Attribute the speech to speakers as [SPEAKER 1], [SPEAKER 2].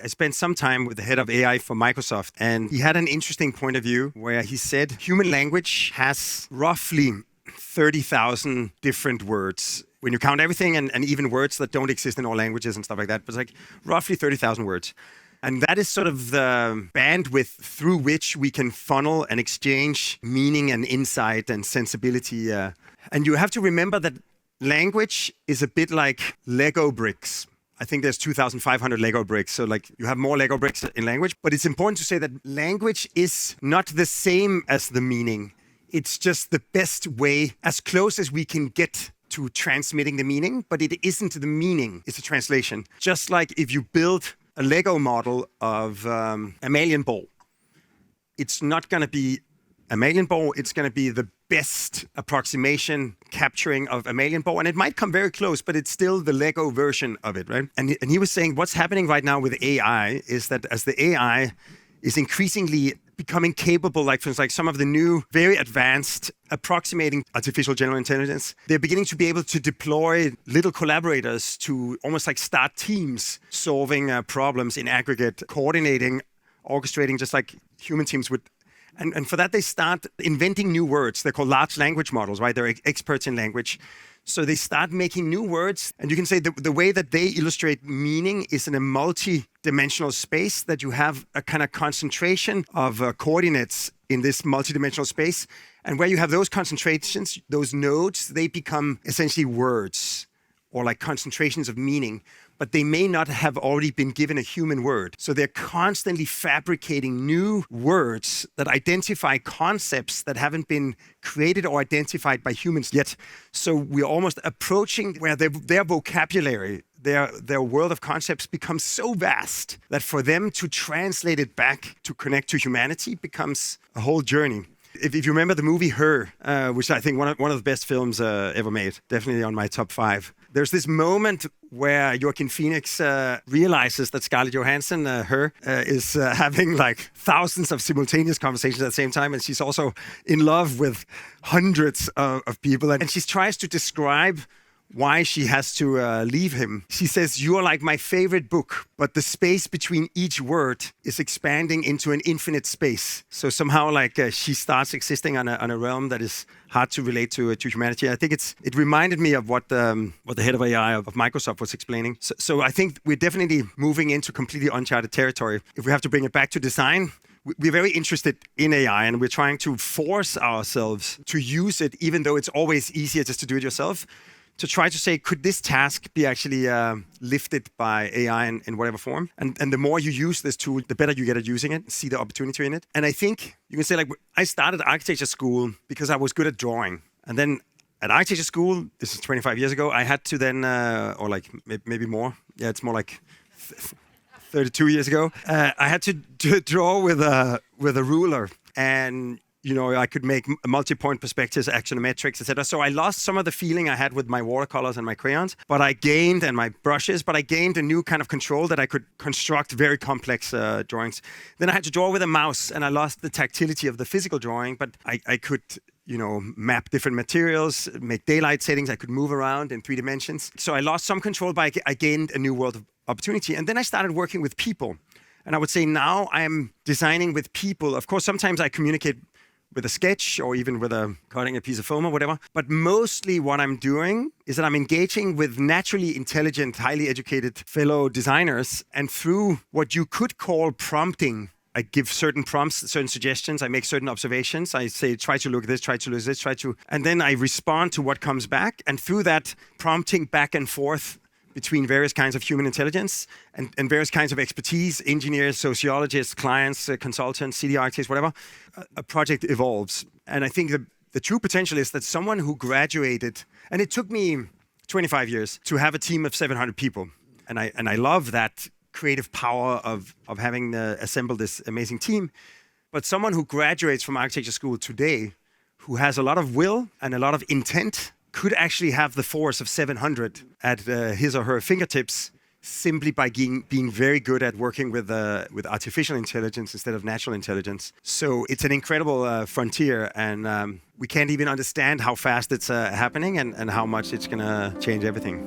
[SPEAKER 1] I spent some time with the head of AI for Microsoft, and he had an interesting point of view where he said human language has roughly 30,000 different words. When you count everything and even words that don't exist in all languages and stuff like that, but it's like roughly 30,000 words. And that is sort of the bandwidth through which we can funnel and exchange meaning and insight and sensibility. And you have to remember that language is a bit like Lego bricks. I think there's 2,500 Lego bricks. So like you have more Lego bricks in language. But it's important to say that language is not the same as the meaning. It's just the best way, as close as we can get to transmitting the meaning. But it isn't the meaning, it's a translation. Just like if you build a Lego model of a mammalian ball, it's not going to be a mammalian ball, it's going to be the best approximation capturing of a mammalian ball. And it might come very close, but it's still the Lego version of it, right? And he was saying what's happening right now with AI is that as the AI is increasingly becoming capable, like for instance, like some of the new, very advanced approximating artificial general intelligence, they're beginning to be able to deploy little collaborators to almost like start teams solving problems in aggregate, coordinating, orchestrating, just like human teams would. And for that, they start inventing new words. They're called large language models, right? They're experts in language. So they start making new words. And you can say the way that they illustrate meaning is in a multi-dimensional space, that you have a kind of concentration of coordinates in this multi-dimensional space. And where you have those concentrations, those nodes, they become essentially words or like concentrations of meaning. But they may not have already been given a human word. So they're constantly fabricating new words that identify concepts that haven't been created or identified by humans yet. So we're almost approaching where their vocabulary, their world of concepts becomes so vast that for them to translate it back to connect to humanity becomes a whole journey. If you remember the movie Her, which I think one of the best films ever made, definitely on my top 5. There's this moment where Joaquin Phoenix realizes that Scarlett Johansson, is having like thousands of simultaneous conversations at the same time, and she's also in love with hundreds of people, and she tries to describe why she has to leave him. She says, "You are like my favorite book, but the space between each word is expanding into an infinite space." So somehow like she starts existing on a realm that is hard to relate to humanity. I think it reminded me of what the head of AI of Microsoft was explaining. So I think we're definitely moving into completely uncharted territory. If we have to bring it back to design, we're very interested in AI, and we're trying to force ourselves to use it, even though it's always easier just to do it yourself, to try to say, could this task be actually lifted by AI in whatever form? And the more you use this tool, the better you get at using it, see the opportunity in it. And I think you can say, like, I started architecture school because I was good at drawing. And then at architecture school, this is 25 years ago, I had to then, or like maybe more. Yeah, it's more like 32 years ago. I had to draw with a ruler. And you know, I could make multi-point perspectives, axonometrics, etc. So I lost some of the feeling I had with my watercolors and my crayons, and my brushes, but I gained a new kind of control that I could construct very complex drawings. Then I had to draw with a mouse, and I lost the tactility of the physical drawing, but I could, you know, map different materials, make daylight settings, I could move around in 3 dimensions. So I lost some control, but I gained a new world of opportunity. And then I started working with people. And I would say now I am designing with people. Of course, sometimes I communicate with a sketch or even with cutting a piece of foam or whatever. But mostly what I'm doing is that I'm engaging with naturally intelligent, highly educated fellow designers. And through what you could call prompting, I give certain prompts, certain suggestions. I make certain observations. I say, try to look at this, try to look at this, and then I respond to what comes back. And through that prompting back and forth between various kinds of human intelligence and various kinds of expertise, engineers, sociologists, clients, consultants, city architects, whatever, a project evolves. And I think the true potential is that someone who graduated, and it took me 25 years to have a team of 700 people. And I love that creative power of having assembled this amazing team. But someone who graduates from architecture school today, who has a lot of will and a lot of intent, could actually have the force of 700 at his or her fingertips simply by being very good at working with artificial intelligence instead of natural intelligence. So it's an incredible frontier, and we can't even understand how fast it's happening and how much it's going to change everything.